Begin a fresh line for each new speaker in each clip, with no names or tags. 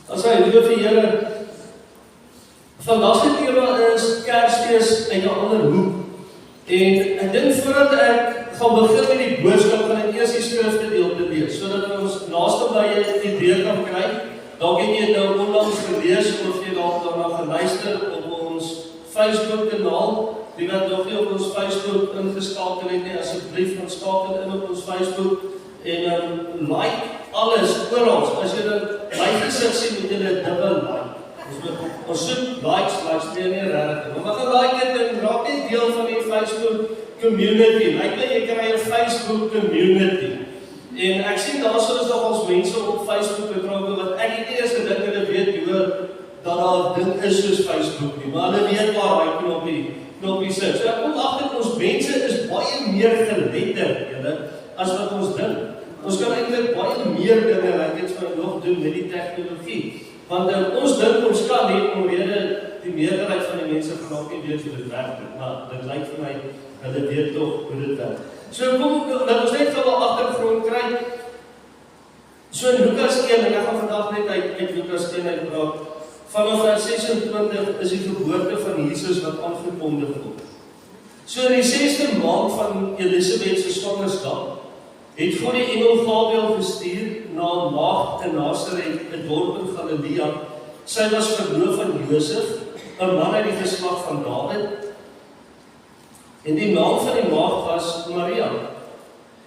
As hy liewe vir Here, vandag se tema is Kersfees uit 'n ander hoek. En ek dink voordat ek gaan begin met die boodskap, gaan ek eers die skrifgedeelte lees, sodat ons naaste by 'n idee kan kry. Dalk het jy dit nou onlangs gelees of jy dalk daarna geluister op ons Facebook kanaal. Die wat nog nie op ons Facebook ingeskakel het nie, asseblief gaan skakel in op ons Facebook en like alles oral. As jy dit my gesig sien, moet jy dit dubbel like. Ons soek likes nie regtig. Maar gaan like dit en raak net deel van die Facebook community. Lyk net jy kry 'n Facebook community. En ek sien daar is nog ons mense op Facebook betrokke wat ek nie eers gedink hulle weet hoe dat daar 'n ding is soos Facebook nie, maar hulle weet waar hy knoppie sit. So ek kom agter ons mense is baie meer geletterd, julle, as wat ons dink. Ons kan eintlik baie meer dinge wat dit vir nog doen met die tegnologie. Want ons dink ons kan nie omrede die meerderheid van die mense vanaf nie weet hoe dit werk nie. Maar dit lyk vir my hulle weet tog hoe dit werk. So kom dat ons net gou 'n agtergrond kry. So in Lukas 1, en ek gaan vandag net uit Lukas 1 uitpraat. Vanaf vers 26 is die geboorte van Jesus wat aangekondig word. So in die 6de maand van Elisabeth se swangerskap het God die engel Gabriël gestuur na 'n maagd in Nasaret, 'n dorp in Galilea. Sy was verloof aan Josef, 'n man uit die geslag van Dawid. En die naam van die maagd was Maria.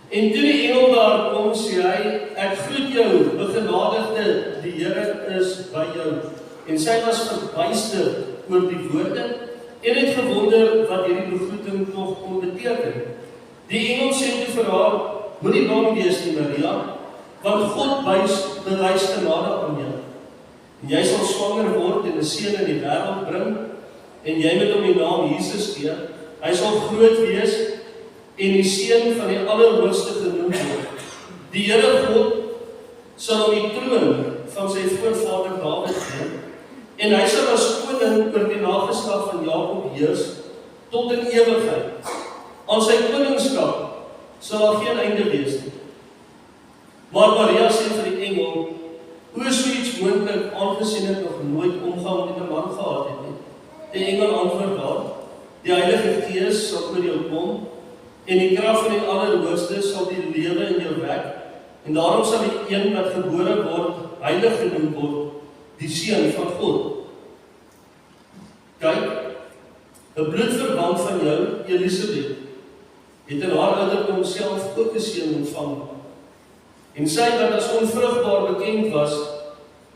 En toe die engel daar kom, sê hy, ek groet jou, begenadigde, die Here is by jou. En sy was verbuister oor die woorde en het gewonder wat hierdie begroeting tog kon beteken. Die engel sê toe vir haar, moenie bang wees nie, Maria, want God bewys genade aan jou. En jy sal swanger word en 'n seun in die wêreld bring, en jy moet hom die naam Jesus gee. Hy sal groot wees en die seun van die Allerhoogste genoem word. Die Here God sal hom die troon van sy voorvader Dawid gee, en hy sal as koning oor die nageslag van Jakob heers tot in ewigheid. Aan sy koningskap sal daar geen einde wees nie. Maar Maria sê vir die engel, hoe is so iets moontlik, aangesien ek nog nooit omgang met 'n man gehad het nie? Die engel antwoord haar, die Heilige Gees sal oor jou kom, en die krag van die Allerhoogste sal die lewe in jou wek, en daarom sal die een wat gebore word, heilig genoem word, die seun van God. Kyk, 'n bloedverwant van jou, Elisabeth, het in haar ouderdom self ook 'n seun ontvang. En sy wat as onvrugbaar bekend was,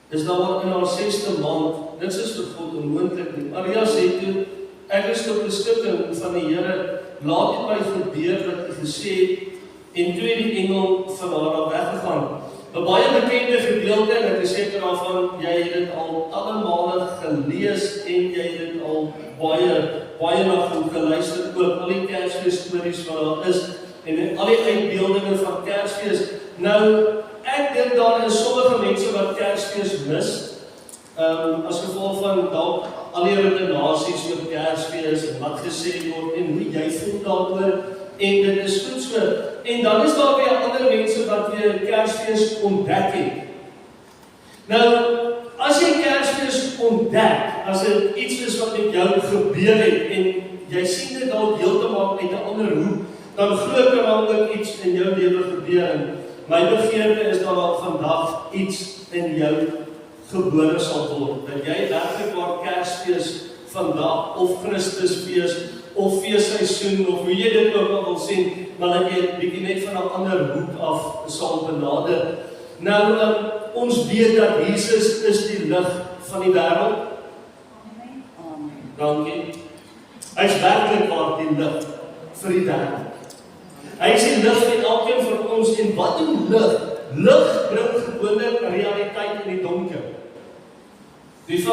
is nou in haar 6de maand, niks is vir God onmoontlik nie. Maria sê toe, ek is tot beskikking van die Here, laat dit my gebeur wat U gesê het, en toe het die engel van haar weggegaan. 'n baie bekende gedeelte, en ek is seker daarvan, jy het dit al talle male gelees, en jy het dit al baie na geluister ook, al die Kersfees stories wat daar is, en al die uitbeeldinge van Kersfees. Nou, ek dink daar is sommige mense wat Kersfees mis, as gevolg van dalk al die redenasies oor Kersfees, en wat gesê word, en hoe jy voel daaroor, en dit is goed so. En dan is daar weer ander mense wat weer Kersfees ontdek het. Nou, as jy Kersfees ontdek, as dit iets is wat met jou gebeur het, en jy sien dit dalk heeltemal uit 'n ander hoek, dan glo ek daar ook iets in jou lewe gebeur. My begeerte is dat daar vandag iets in jou gebore sal word, dat jy werklik waar Kersfees vandag, of Christusfees, of feesseisoen, of hoe jy dit ook al wil sien, maar dat jy bietjie net van 'n ander hoek af sal benader. Nou, ons weet dat Jesus is die lig van die wêreld. Dankie. Hy is werklik waar die lig vir die wêreld. Hy is die lig vir elkeen van ons, en wat doen lig? Lig bring gewoonlik realiteit in die donker. Wie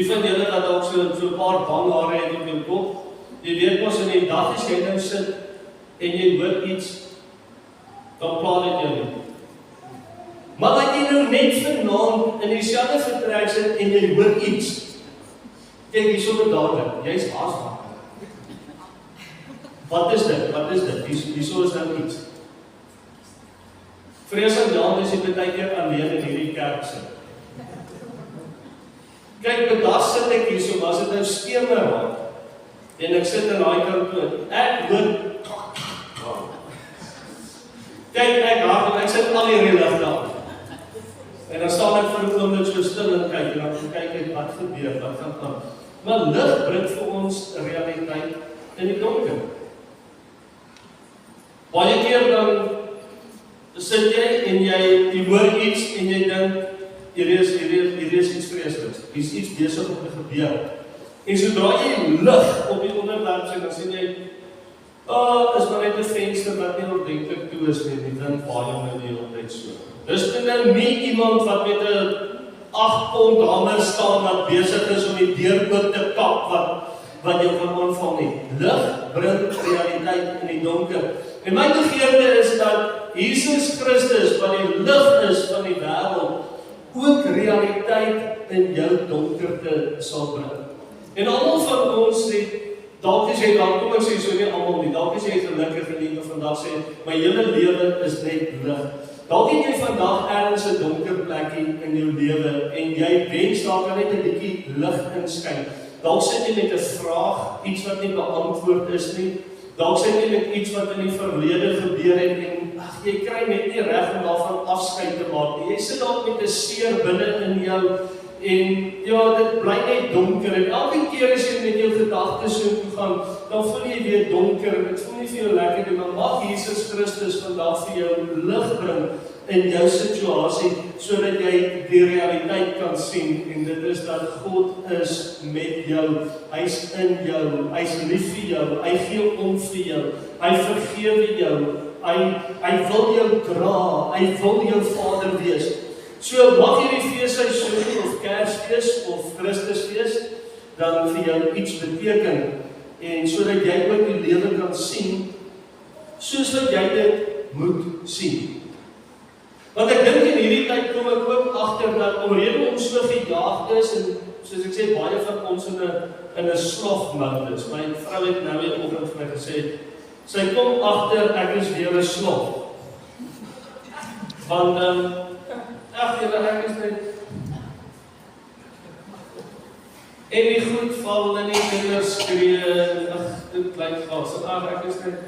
van julle wat ook so 'n paar bang hare het op jou kop, jy weet mos in die dag as jy nou sit en jy hoor iets, dan pla dit jou nie. Maar wat jy nou net vanaand in dieselfde vertrek sit en jy hoor iets, kyk hier sommer dadelik, jy's haas wakker. Wat is dit? Hierso is nou iets. Vrees aan Jan is jy baie keer alleen in hierdie kerk sit. Kyk, vandag sit ek hier, so was dit nou skemerraad. En ek sit in daai kantoor. Ek hoor kyk, ek sit al hierdie ligte aan. En dan staan ek vir 'n oomblik so stil en kyk, en dan kyk ek wat gebeur, wat gaan aan. Maar lig bring vir ons 'n realiteit in die donker. Baie keer dan sit jy en jy hoor iets en jy dink, hier is iets vreesliks. Hier is iets besig om te gebeur. En sodra jy lig op die onderwerp sien, dan sien jy, is maar net 'n venster wat nie ordentlik toe is nie, die wind waai hom nou die hele tyd so. Dis nou nie iemand wat met 'n 8 pond hamer staan wat besig is om die deur oop te kap wat jou kan aanval nie. Lig bring realiteit in die donker. En my begeerte is dat Jesus Christus, wat die lig is van die wêreld, ook realiteit in jou donkerte sal bring. En almal van ons het, dalk as jy dan, kom ek sê so nie almal nie, dalk as jy gelukkig en jy vandag sê, my hele lewe is net lig. Dalk het jy vandag ergens 'n donker plekkie in jou lewe en jy wens daar kan net 'n bietjie lig inskyn. Dalk sit jy met 'n vraag, iets wat nie beantwoord is nie. Dalk sit jy met iets wat in die verlede gebeur het en jy kry net nie reg om daarvan afskeid te maak nie. Jy sit dalk met 'n seer binne in jou en ja, dit bly net donker. En elke keer as jy met jou gedagtes so toe gaan, dan voel jy weer donker en dit voel nie vir jou lekker nie, maar mag Jesus Christus vandag vir jou lig bring in jou situasie, sodat jy die realiteit kan sien, en dit is dat God is met jou, hy's in jou, hy's lief vir jou, hy gee om vir jou, hy vergewe jou, hy wil jou dra, hy wil jou Vader wees. So mag hierdie feesseisoen of Kersfees of Christusfees dan vir jou iets beteken, en sodat jy ook die lewe kan sien, soos wat jy dit moet sien. Want ek dink in hierdie tyd kom ek ook agter dat omrede ons so gejaagd is, en soos ek sê, baie van ons in 'n slofmode is. My vrou het nou weer oggend vir my gesê, sy kom agter ek is weer 'n slof. Want ek is net en die goed val en die kinders skree, dit lyk gas, en ek is net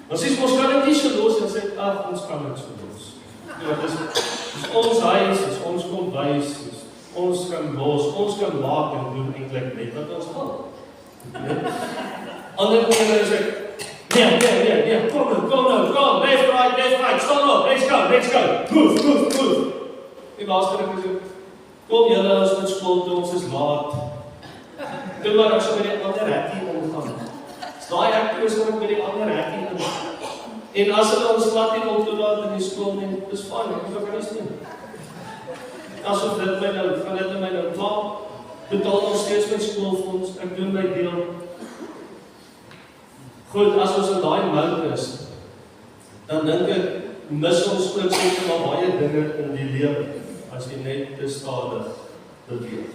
ons is ons kan dit nie so los en sê, ons kan dit so los. Ja, dis ons huis, dis ons kombuis, ons kan los, ons kan maak en doen eintlik net wat ons wil. Ander keer is ek, nee, kom nou, left, right, stand up, let's go, move. Die laaste keer is ek, kom julle, ons moet skool toe, ons is laat. Toe maar ek so met die ander hekkie omgaan. Daai hekkie is ook met die ander hekkie in. En as hulle ons laat nie optoelaat in die skool nie, dis fyn, ek kan niks doen. Asof dit my nou klaar, betaal ons steeds my skoolfonds, ek doen my deel. Goed, as ons in daai mode is, dan dink ek, mis ons ook seker maar baie dinge in die lewe, as jy net te stadig beweeg.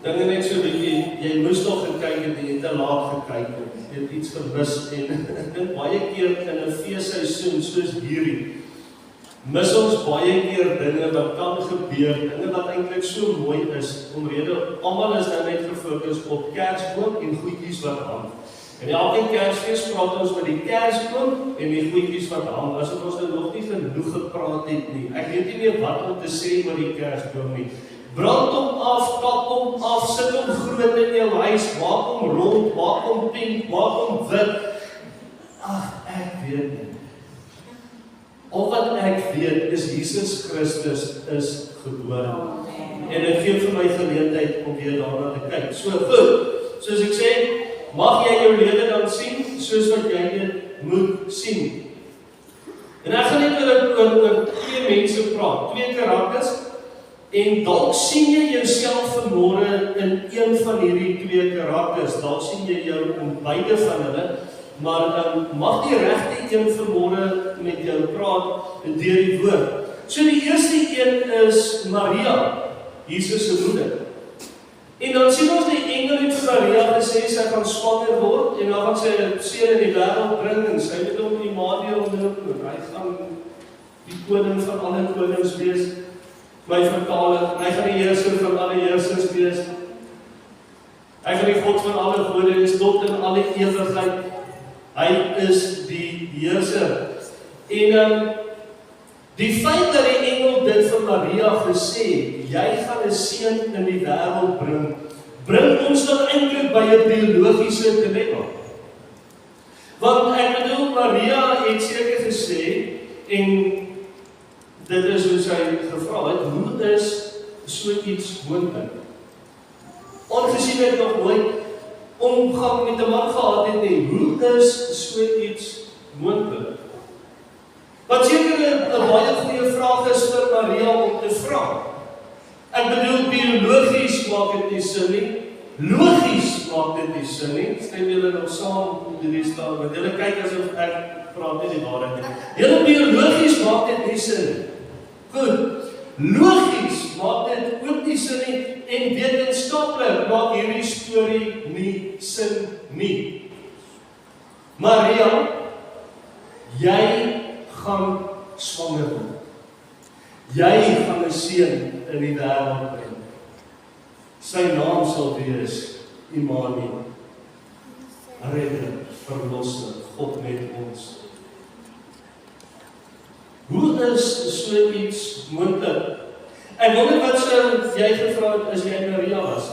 Dinge net so bietjie, jy moes nog gekyk het, jy het te laat gekyk het, jy het iets gemis, en ek dink baie keer in 'n feesseisoen soos hierdie, mis ons baie keer dinge wat kan gebeur, dinge wat eintlik so mooi is, omrede, almal is nou net gefokus op Kersboom en goedjies wat hang. En elke Kersfees praat ons met die Kersboom en die goedjies wat hang, asof ons nog nie genoeg gepraat het nie. Ek weet nie meer wat om te sê oor die Kersboom nie. Brand hom af, kap hom af, sit hom groot in jou huis, maak hom rond, maak hom pink, maak hom wit. Ek weet nie. Al wat ek weet is Jesus Christus is gebore. En dit gee vir my geleentheid om weer daarna te kyk. So goed, soos ek sê, mag jy jou lewe dan sien, soos wat jy dit moet sien. En ek gaan net oor twee mense praat, twee karakters, en dalk sien jy jouself vanmôre in een van hierdie twee karakters, dalk sien jy jou in beide van hulle, maar mag die regte een vanmôre met jou praat deur die woord. So die eerste een is Maria, Jesus se moeder. En dan sien ons die engel het vir Maria gesê, sy gaan swanger word, en dan gaan sy 'n seun in die wêreld bring, en sy moet hom in die Immanuel noem, en hy gaan die koning van alle konings wees. my vertaling, hy gaan die heerser van alle heersers wees. Hy gaan die God van alle gode wees tot in alle ewigheid. Hy is die heerser. En die feit dat die engel dit vir Maria gesê, jy gaan 'n seun in die wêreld bring ons dan eintlik by 'n biologiese dilemma. Want ek bedoel, Maria het seker gesê, en dit is hoe sy gevra het, hoe is so iets moontlik? Ongesien ek nog nooit omgang met 'n man gehad het nie, hoe is so iets moontlik? Wat seker 'n baie goeie vraag is vir Maria om te vra. Ek bedoel, biologies maak dit nie sin nie, logies maak dit nie sin nie. Stem julle nog saam met hierdie staan, want julle kyk asof ek praat nie die waarheid nie. Julle biologies maak dit nie sin nie. Goed, logies maak dit ook nie sin nie, en wetenskaplik maak hierdie storie nie sin nie. Maria, jy gaan swanger word. Jy gaan 'n seun in die wêreld bring. Sy naam sal wees Immanuel. Redder, verlosser, God met ons. Hoe is so iets moontlik? Ek wonder wat sou jy gevra het as jy Maria was?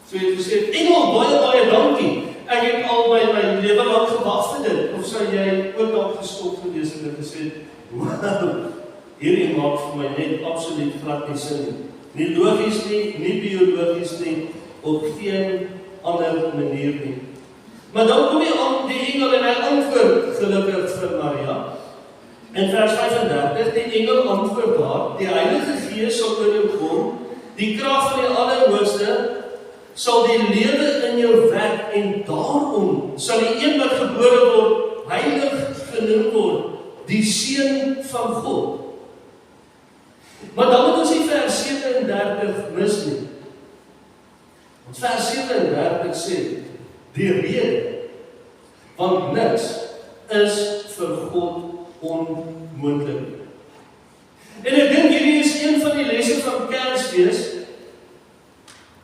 So jy het gesê, engel, baie dankie. Ek het al my lewe lank gewag vir dit. Of sou jy ook dalk geskok gewees het en gesê, wow, hierdie maak vir my net absoluut glad nie sin nie. Nie logies nie, nie biologies nie, op geen ander manier nie. Maar dan kom die engel en hy antwoord gelukkig vir Maria. In vers 35, die engel antwoord daar, die Heilige Gees sal oor jou kom, die krag van die Allerhoogste sal die lewe in jou wek, en daarom sal die een wat gebore word, heilig genoem word, die seun van God. Maar dan moet ons die vers 37 mis nie. Want vers 37 sê, die rede, want niks is vir God onmoontlik. En ek dink hierdie is een van die lesse van Kersfees,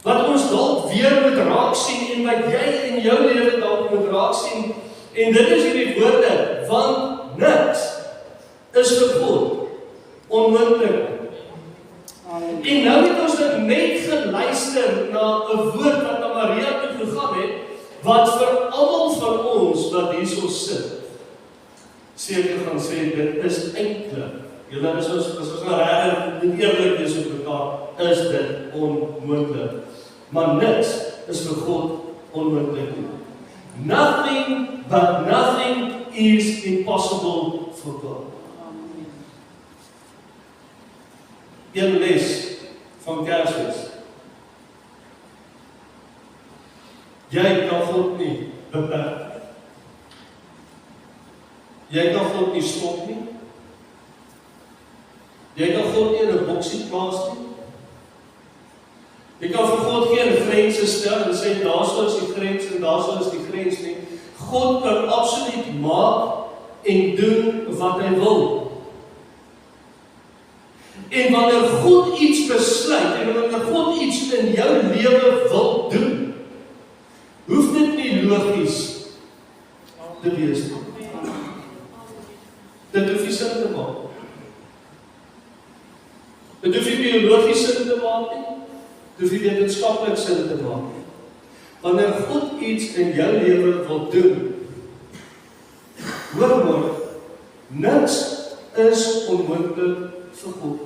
wat ons dalk weer moet raak sien, en wat jy in jou lewe dalk moet raak sien, en dit is hierdie woorde, want niks is vir God onmoontlik. En nou het ons net geluister na 'n woord wat na Maria toe gegaan het, wat vir almal van ons wat hierso sit, seker gaan sê, dit is eintlik, julle is ons nou regtig eerlik is op mekaar, is dit onmoontlik. Maar niks is vir God onmoontlik nie. Nothing is impossible for God. Een les van Kersfees. Jy kan God nie beperk. Jy kan God nie stop nie. Jy kan God nie in 'n boksie plaas nie. Jy kan vir God geen grense stel en sê, daarso is die grens en daarso is die grens nie. God kan absoluut maak en doen wat hy wil. En wanneer God iets besluit, en wanneer God iets in jou lewe wil doen, hoef dit nie logies te wees nie. Dit hoef nie sin te maak. Dit hoef nie biologies sin te maak nie. Dit hoef nie wetenskaplik sin te maak nie. Wanneer God iets in jou lewe wil doen, hoor maar, niks is onmoontlik vir God.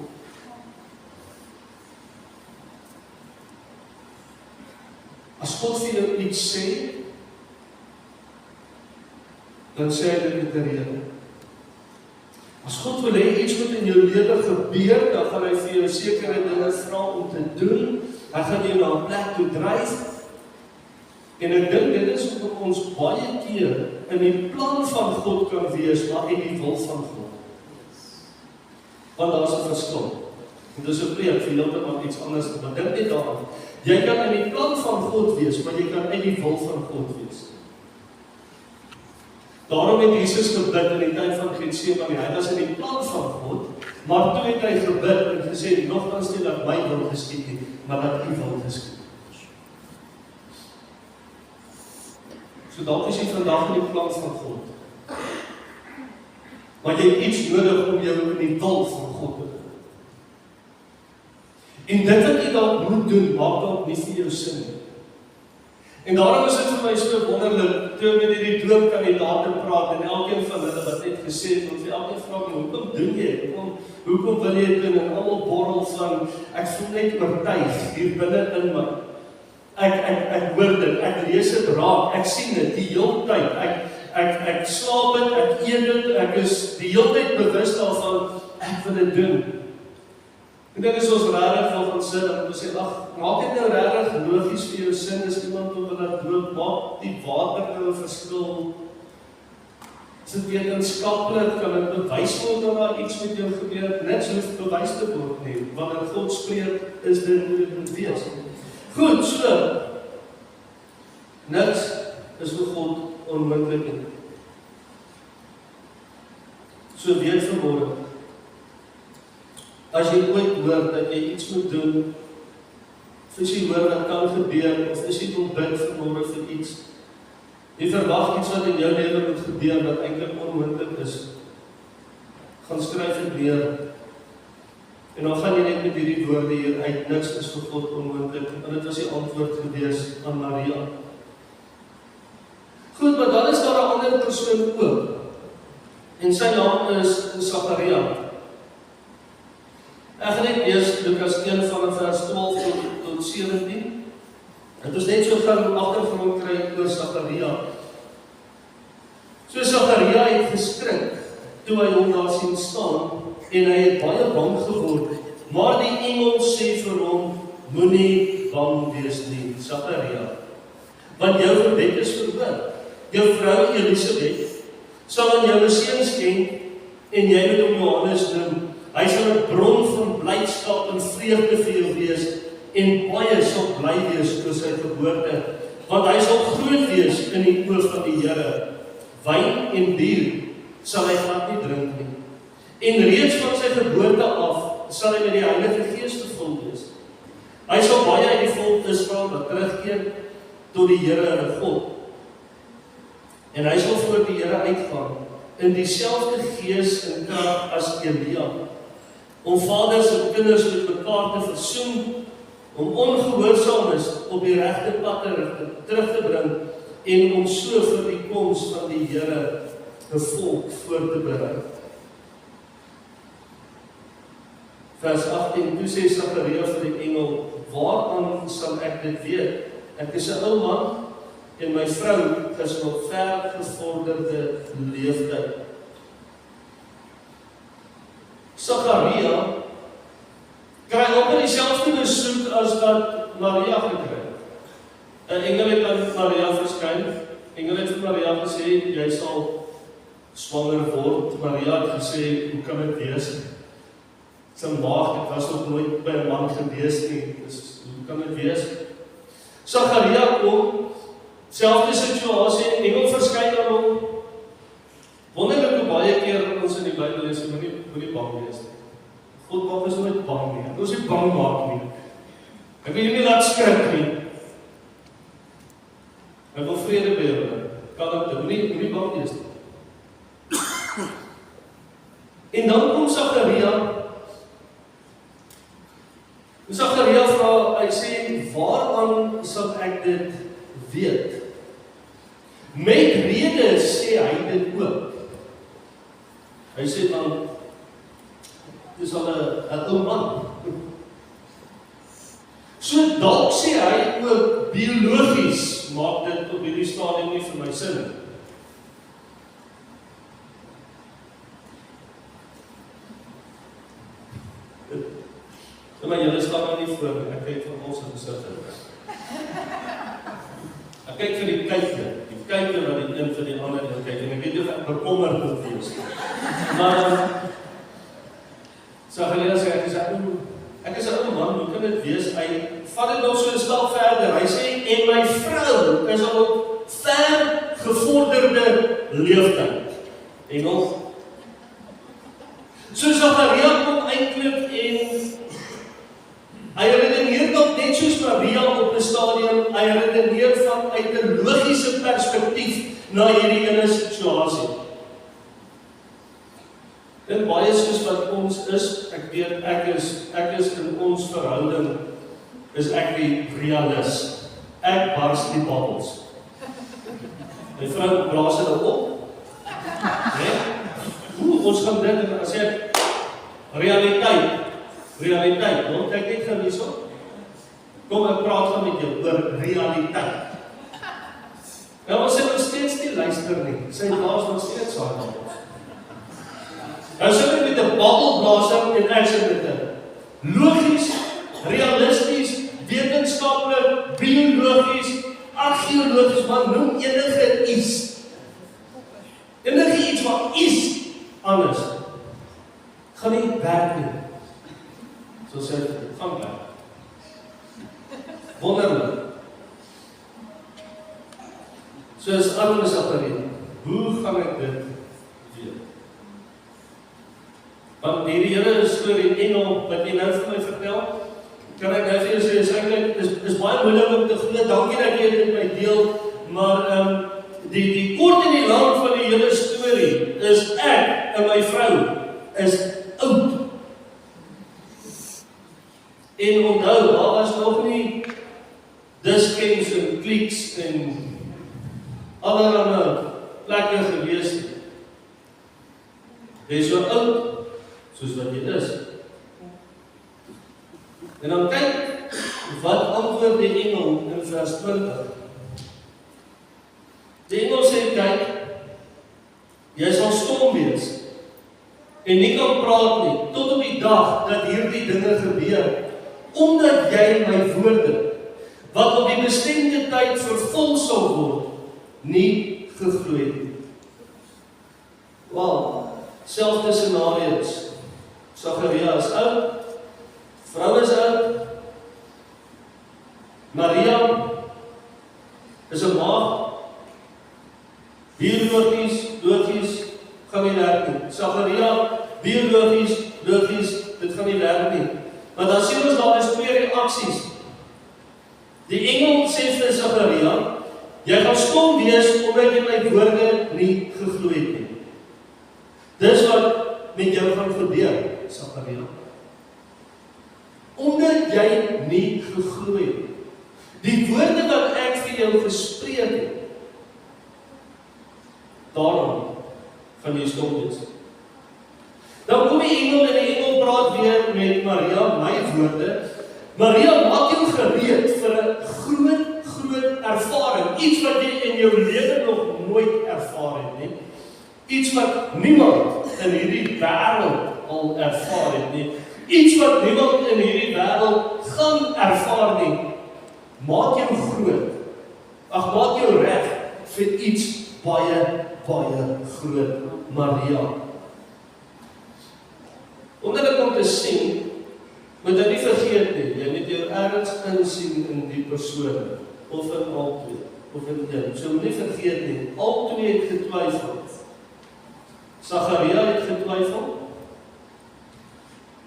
As God vir jou iets sê, dan sê hy dit met 'n rede. As God wil hê iets moet in jou lewe gebeur, dan gaan hy vir jou sekere dinge vra om te doen. Hy gaan jou na 'n plek toe dryf. En ek dink dit is hoekom ons baie keer in die plan van God kan wees, maar in die wil van God. Want daar is 'n verskil. En dis 'n preek vir heeltemal iets anders, maar dink net daaraan. Jy kan in die plan van God wees, maar jy kan in die wil van God wees. Daarom het Jesus gebid in die tyd van Getsemane. Hy was in die plan van God, Maar toe het hy gebid en gesê, nogtans nie dat my wil geskied nie, maar dat U wil geskied. So dalk is jy vandag in die plan van God. Maar jy het iets nodig om jou in die wil van God te doen. En dit wat jy dalk moet doen, maak dalk nie vir jou sin nie. En daarom is dit vir my so wonderlik, toe met hierdie doopkandidate praat, en elkeen van hulle wat net gesê het, want vir elkeen vra my, hoekom doen jy? Hoekom wil jy doen? En almal borrel van, ek voel net oortuig, hier binne in my. Ek hoor dit, ek lees dit raak, ek sien dit die hele tyd, ek slaap dit, ek eet dit, ek is die hele tyd bewus daarvan, ek wil dit doen. En dit is ons regtig van ons sin, en ons sê, ag, maak dit nou regtig logies vir jou sin, is iemand om wil dood, maak die water nou 'n verskil. Is dit wetenskaplik, kan dit bewys word dat daar iets met jou gebeur, niks hoef bewys te word nie, wanneer God spreek, is dit hoe dit moet wees. Goed, so, niks is vir God onmoontlik nie. So weet vanmôre, as jy ooit hoor dat jy iets moet doen, of as jy hoor dat kan gebeur, of as jy wil bid vanmôre vir iets, jy verwag iets wat in jou lewe moet gebeur, wat eintlik onmoontlik is, gaan skryf dit neer, en dan gaan jy net met hierdie woorde hier uit, niks is vir God onmoontlik, en dit was die antwoord gewees aan Maria. Goed, maar dan is daar 'n ander persoon ook, en sy naam is Sagaria. Ek gaan net lees Lukas 1 van vers 12 tot 17. Het is net so gaan agtergrond kry oor Sagaria. So Sagaria het geskrik toe hy hom daar sien staan en hy het baie bang geword. Maar die engel sê vir hom, moenie bang wees nie, Sagaria, want jou gebed is verhoor. Jou vrou Elisabeth sal aan jou 'n seun skenk en jy moet hom Johannes noem. Hy sal 'n bron van blydskap en vreugde vir jou wees en baie sal bly wees oor sy geboorte, want hy sal groot wees in die oë van die Here. Wyn en bier sal hy glad nie drink nie. En reeds van sy geboorte af sal hy met die Heilige Gees gevul wees. Hy sal baie uit die volk Israel wat terugkeer tot die Here hulle God. En hy sal voor die Here uitgaan in dieselfde gees en krag as Elia, om vaders en kinders met mekaar te versoen, om ongehoorsaamheid op die regte pad terug te bring en om so vir die koms van die Here die volk voor te berei. Vers 18, toe sê Sagaria vir die engel, waaraan sal ek dit weet? Ek is 'n ou man en my vrou is nog ver gevorderde leeftyd. Sagaria kry amper dieselfde besoek as wat Maria gekry het. 'n engel het aan Maria verskyn. Engel het vir Maria gesê, jy sal swanger word. Maria het gesê, hoe kan dit wees? Sy maag, ek was nog nooit by 'n man gewees nie, dus hoe kan dit wees? Sagaria kom, selfde situasie, engel verskyn aan hom. Wonderlik hoe baie keer ons in die Bybel lees, moenie bang wees nie. God maak ons nooit bang nie. Ons nie bang maak nie. Ek wil nie laat skrik nie. Ek wil vrede by jou. Kan dit moenie bang wees nie. En dan kom Sagaria. Sagaria vra, hy sê, waaraan sal ek dit weet? Met rede sê hy dit ook. Hy sê dan, dis al 'n ou man. So dalk sê hy ook biologies maak dit op hierdie stadium nie vir my sin nie. Maar julle staan nou nie voor my, ek kyk van ons gesigte. Ek kyk vir die kyker wat die een vir die ander kyk, en ek weet of ek bekommerd moet wees. Maar, Sagaria sê, ek is 'n ou man, hoe kan dit wees? Hy vat dit nog so 'n stap verder, hy sê, en my vrou is al op ver gevorderde leeftyd. En nog, so Sagaria kom Hy redeneer dalk net soos Maria op 'n stadium, hy redeneer vanuit 'n logiese perspektief na hierdie ene situasie. En baie soos wat ons is, ek weet ek is in ons verhouding, is ek die realist. Ek bars die babbels. My vrou blaas dit op. Nee? Ons gaan dit en as ek realiteit, want ek net gaan hierso. Kom ek praat van met jou oor realiteit. Nou ons het nog steeds nie luister nie. Sy blaas nog steeds haar babbels. Nou sit ek met 'n babbelblaser en ek sit met 'n logies, realisties, wetenskaplik, biologies, argeologies, maar noem enige iets. Enige iets wat is anders. Gaan nie werk nie. So sê dit, gaan werk. Wonderlik. Soos anders Sagaria, hoe gaan ek dit weet? Want hierdie hele storie engel wat jy nou vir my vertel, kan ek nou vir jou sê, is eintlik is baie moeilik om te glo. Dankie dat jy dit met my deel, maar die kort en die lang van die hele storie is ek en my vrou is oud. En onthou, daar was nog nie diskens en kliks en allerhande plekke gewees nie. Jy is so oud soos wat jy is. En dan kyk, wat antwoord die engel in vers 20? Die engel sê, kyk, jy sal stom wees en nie kan praat nie, tot op die dag dat hierdie dinge gebeur, omdat jy my woorde, wat op die bestemde tyd vervul sal word, nie geglo het nie. Wel, selfde scenario's. Sagaria is oud, vrou is oud, Maria is 'n maag, biologies, gaan nie werk nie. Sagaria, biologies, dit gaan nie werk nie. Maar dan sien ons daar is twee reaksies. Die engel sê vir Sagaria, jy gaan stom wees omdat jy my woorde nie geglo het nie. Dis wat met jou gaan gebeur, Sagaria. Omdat jy nie geglo het. Die woorde wat ek vir jou gespreek het, daarom gaan jy stom wees. Dan kom die engel en die engel praat weer met Maria, my woorde. Maria, maak jou gereed vir 'n groot ervaring. Iets wat jy in jou lewe nog nooit ervaar het nie. Iets wat niemand in hierdie wêreld al ervaar het nie. Iets wat niemand in hierdie wêreld gaan ervaar nie. Maak jou groot. Maak jou reg vir iets baie groot, Maria. Omdat ek om te sien, moet jy nie vergeet nie, jy moet jou ergens insien in die persoon, of in al twee, of in een. So moet nie vergeet nie, al twee het getwyfel. Sagaria het getwyfel,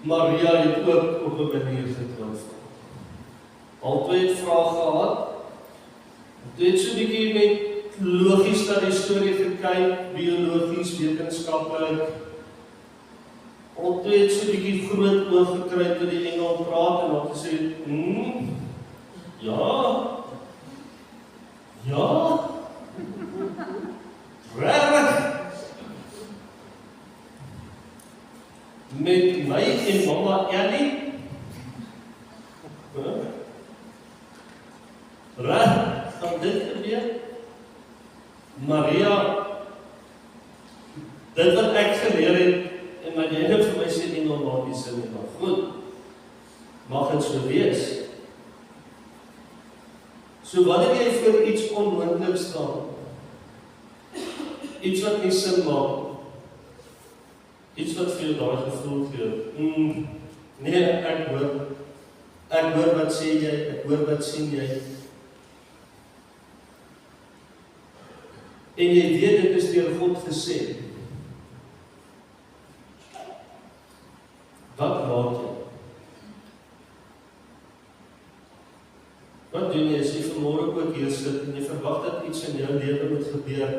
Maria het ook op 'n manier getwyfel. Al twee het vrae gehad, toe het so 'n bietjie met logies na die storie gekyk, biologies, wetenskaplik. Al twee het so 'n bietjie groot oog gekry toe die engel praat en dan gesê, ja, regtig. Met my en mama Ellie, gaan dit gebeur? Maria, dit wat ek geleer het, en wat jy nou vir my sê, nie maak die sin nie, maar goed, mag het so wees. So wanneer jy voor iets onmoontlik staan, iets wat nie sin maak, iets wat vir jou daai gevoel gee, nee, ek hoor wat sê jy, ek hoor wat sien jy, en jy weet dit is deur God gesê. Wat raad jy? Wat doen jy as jy vanmôre ook hier sit en jy verwag dat iets in jou lewe moet gebeur?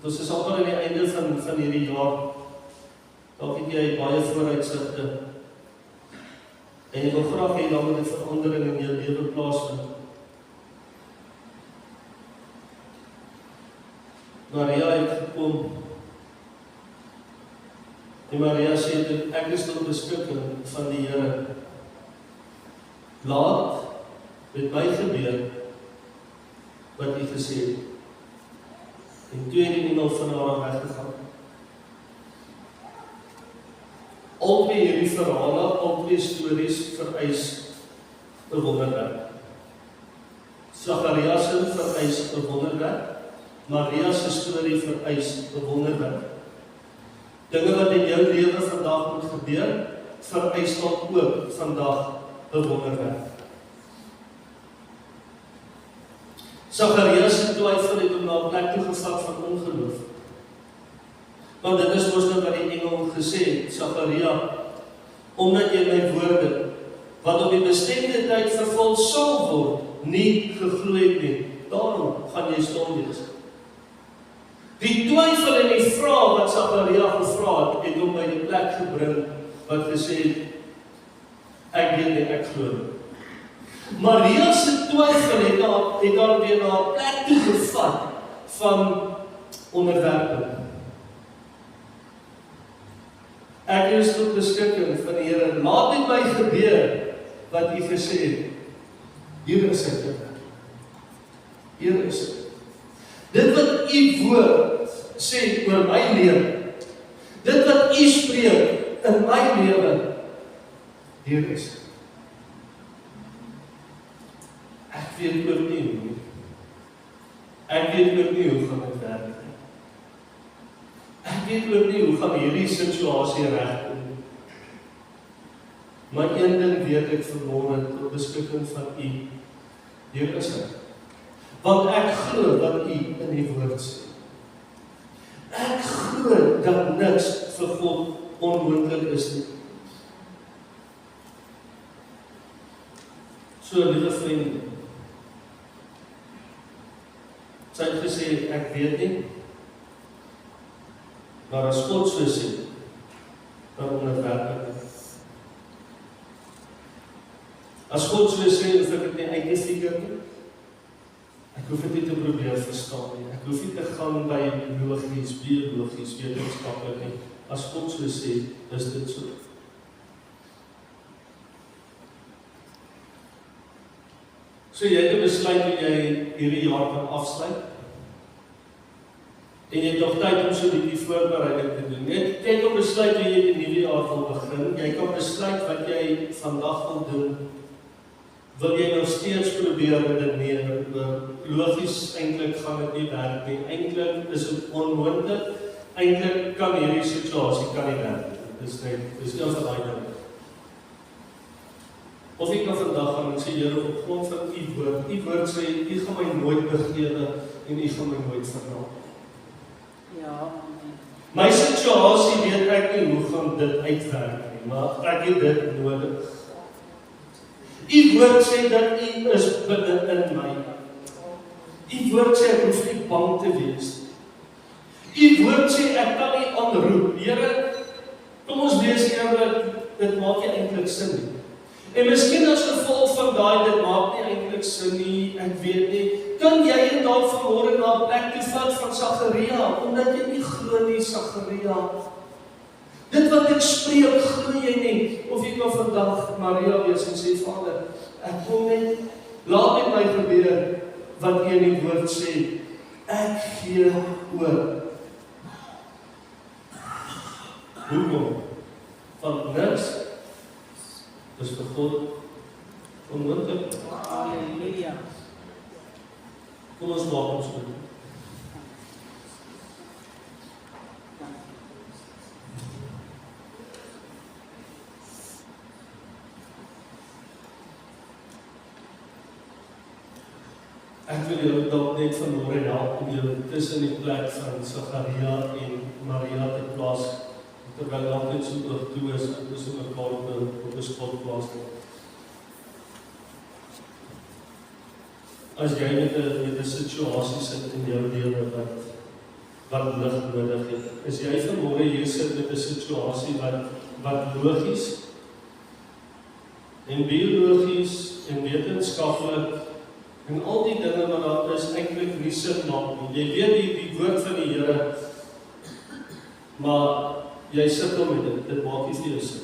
Ons is amper aan die einde van hierdie jaar. Dalk het jy baie vooruitsigte. En jy wil graag hê daar moet 'n verandering in jou lewe plaasvind. Maria het gekom. En Maria sê dit, ek is tot beskikking van die Here. Laat met my gebeur wat U gesê het. En toe het die engel van haar weggegaan. Albei hierdie verhale, albei stories vereis 'n wonderwerk. Sagaria se vereis 'n wonderwerk. Maria se storie vereis 'n wonderwerk. Dinge wat in jou lewe vandag moet gebeur, vereis dalk ook vandag 'n wonderwerk. Sagaria se twyfel het hom na 'n plek toe gevat van ongeloof. Want dit is mos nou wat die engel gesê het, Sagaria, omdat jy my woorde, wat op die bestemde tyd vervul sal word, nie geglo het nie, daarom gaan jy stom wees. Die twyfel en die vraag wat Sagaria gevra het hom by die plek gebring, wat gesê het, ek weet nie, ek glo nie. Maria se twyfel het haar weer na 'n plek toe gevat van onderwerping. Ek is tot beskikking van die Here. Laat met my gebeur wat U gesê het. Hier is dit. Hier is dit. Dit wat U woord sê oor my lewe. Dit wat U spreek in my lewe. Hier is dit. Ek weet ook nie hoe. Ek weet ook nie hoe gaan dit werk nie. Ek weet ook nie hoe gaan hierdie situasie regkom. Maar een ding weet ek vanmôre tot beskikking van U. Hier is dit. Want ek glo wat U in die woord sê. Ek glo dat niks vir God onmoontlik is nie. So, liewe vriende, sy het gesê, ek weet nie, maar as God so sê, dan onderwerp ek dit. As God so sê, hoef ek dit nie uit te figure nie. Ek hoef dit nie te probeer verstaan nie. Ek hoef nie te gaan by logies, biologies, wetenskaplik nie. As God so sê, is dit so. So jy het 'n besluit hoe jy hierdie jaar kan afsluit. En jy het nog tyd om so 'n bietjie voorbereiding te doen. Jy het 'n besluit hoe jy die nuwe jaar wil begin. Jy kan besluit wat jy vandag wil doen. Wil jy nog steeds probeer redeneer? Logies eintlik gaan dit nie werk nie. Eintlik is dit onmoontlik. Eintlik kan hierdie situasie kan nie werk nie. Dis een van daai dinge. Of ek kan vandag gaan en sê, Here, op grond van U woord sê, U gaan my nooit begewe en U gaan my nooit verraai.
Ja.
My situasie weet ek nie hoe gaan dit uitwerk nie, maar ek het dit nodig. U woord sê dat U is binne in my. U woord sê ek hoef nie bang te wees. U woord sê ek kan nie aanroep. Here, kom ons wees eerlik, dit maak nie eintlik sin nie. En miskien as gevolg van daai, dit maak nie eintlik sin nie, ek weet nie, kan jy dit dalk vanmôre na 'n plek toe vat van Sagaria, omdat jy nie glo nie, Sagaria. Dit wat ek spreek, glo jy nie, of jy kan vandag Maria wees en sê, Vader, ek kom net, laat met my gebeur, wat U in die woord sê, ek gee oor. Hoekom? Van niks, dis vir God onmoontlik.
Halleluja.
Kom ons maak ons goed. Ek wil julle dalk net vanmôre help om julle tussen die plek van Sagaria en Maria te plaas. Terwyl daar net so oog toe is, en tussen mekaar op 'n spot plaas. as jy met 'n situasie sit in jou lewe wat lig nodig het, is jy vanmôre hier sit met 'n situasie wat logies en biologies en wetenskaplik en al die dinge wat daar is eintlik nie sin maak nie. Jy weet die woord van die Here, maar jy sit hom met dit maak nie vir jou sin.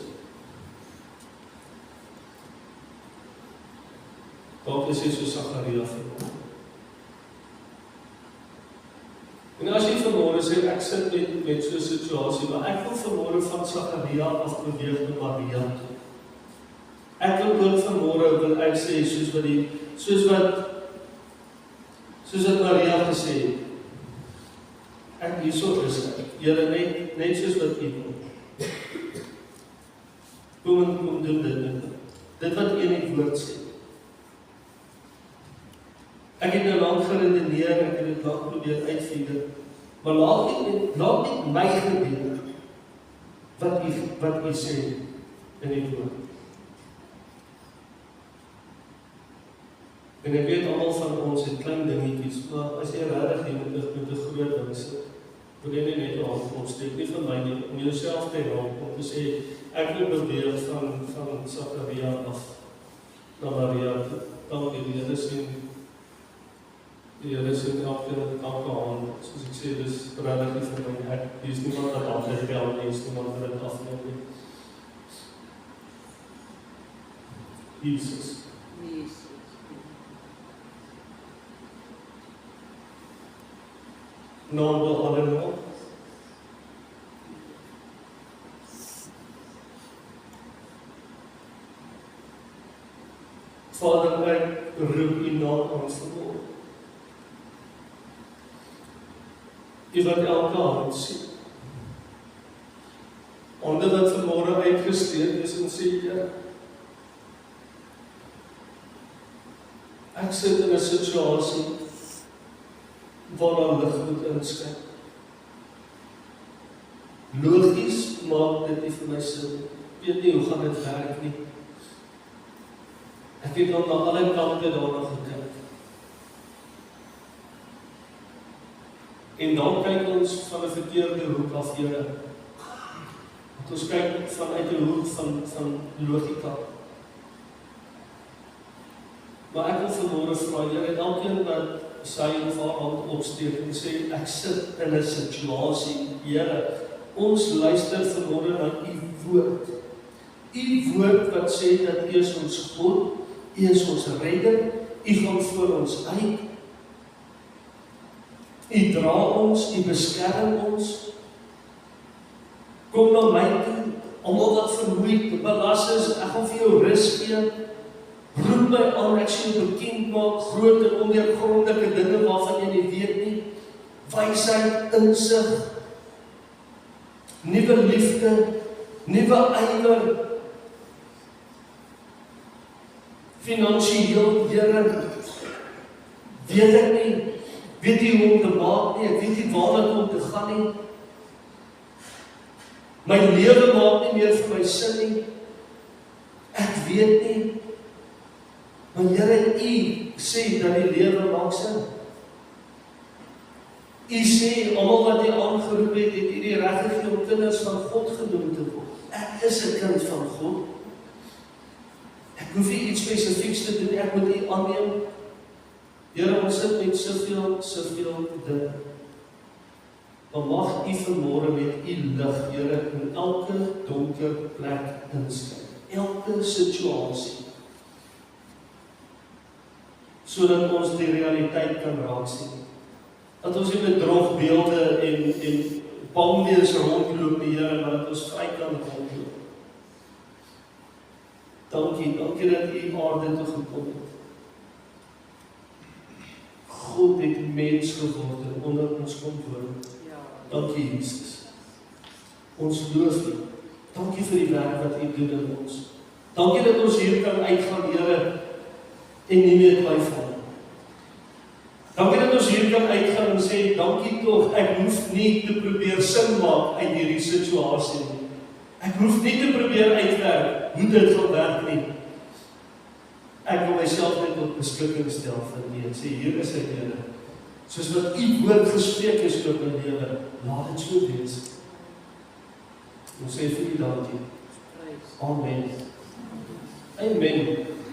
Dalk is jy so Sagaria vanmôre. En as jy vanmôre sê, ek sit met so 'n situasie, maar ek wil vanmôre van Sagaria af beweeg na Maria toe. Ek wil ook vanmôre wil ek sê, soos wat Maria gesê het, ek hierso is ek, Here net soos wat U wil. Kom doen dit wat U in die woord sê. Ek het nou lank geredeneer, ek het dit lank probeer uitvind, maar laat net my gebeur wat U sê in die woord. En ek weet almal van ons het klein dingetjies, maar as jy regtig hier met 'n groot ding sit, wil jy net 'n hand opsteek, nie van my nie, om jouself te help, om te sê, ek wil beweeg van Sagaria af na Maria toe. Dankie, die Here sien elke hand, soos ek sê, dis regtig nie vir my, hier is niemand wat altijd bel, hier is niemand wat dit afneem nie. Jesus. Naam wil allemaal. Vader, ek roep U naam aan vanmôre. U wat elke hand sien. Hande wat vanmôre uitgesteek is en sê, Here, ek sit in 'n situasie waar daar lig moet inskyn. Logies maak dit nie vir my sin. Ek weet nie hoe gaan dit werk nie. Ek het nog na alle kante daarna gekyk. En dan kyk ons van 'n verkeerde hoek af, Here. Want ons kyk vanuit 'n hoek van logika. Maar ek wil vanmôre vra, Here, elkeen wat sy of haar hand opsteek en sê, ek sit in 'n situasie, Here, ons luister vanmôre na U woord. U woord wat sê dat U is ons God, U is ons redder, U gaan voor ons uit, U dra ons, U beskerm ons. Kom na my toe, almal wat vermoeid, belas is, ek gaan vir jou rus gee. Roep my aan, ek sien jou bekend maak, groot en ondeurgrondelike dinge waarvan jy nie weet nie. Wysheid, insig, nuwe liefde, nuwe ywer, finansiëel, Here, weet ek nie, weet jy hoe om te maak nie, ek weet nie waar om te gaan nie. My lewe maak nie meer vir my sin nie, ek weet nie. Maar Here, U sê dat die lewe maak sin. U sê, almal wat U aangeroep het U die reg gegee om kinders van God genoem te word. Ek is 'n kind van God. Ek hoef nie iets spesifieks te doen, ek moet U aanneem. Here, ons sit met soveel dinge. Maar mag U vanmôre met U lig, Here, in elke donker plek inskyn. Elke situasie. Sodat ons die realiteit kan raak sien. Dat ons nie met droogbeelde en palmwees rondloop nie, Here, maar dat ons vry kan rondloop. Dankie dat U aarde toe gekom het. God het mens geword en onder ons kom woon. Dankie, Jesus. Ons loof U. Dankie vir die werk wat U doen in ons. Dankie dat ons hier kan uitgaan, Here, en nie meer twyfel. Dankie dat ons hier kan uitgaan en sê, dankie tog, ek hoef nie te probeer sin maak uit hierdie situasie nie. Ek hoef nie te probeer uitwerk hoe dit gaan werk nie. ek wil myself net tot beskikking stel vir U en sê, hier is ek, Here. Soos wat U woord gespreek is tot my lewe, laat dit so wees. Ons sê vir U dankie.
Praise.
Amen. Amen.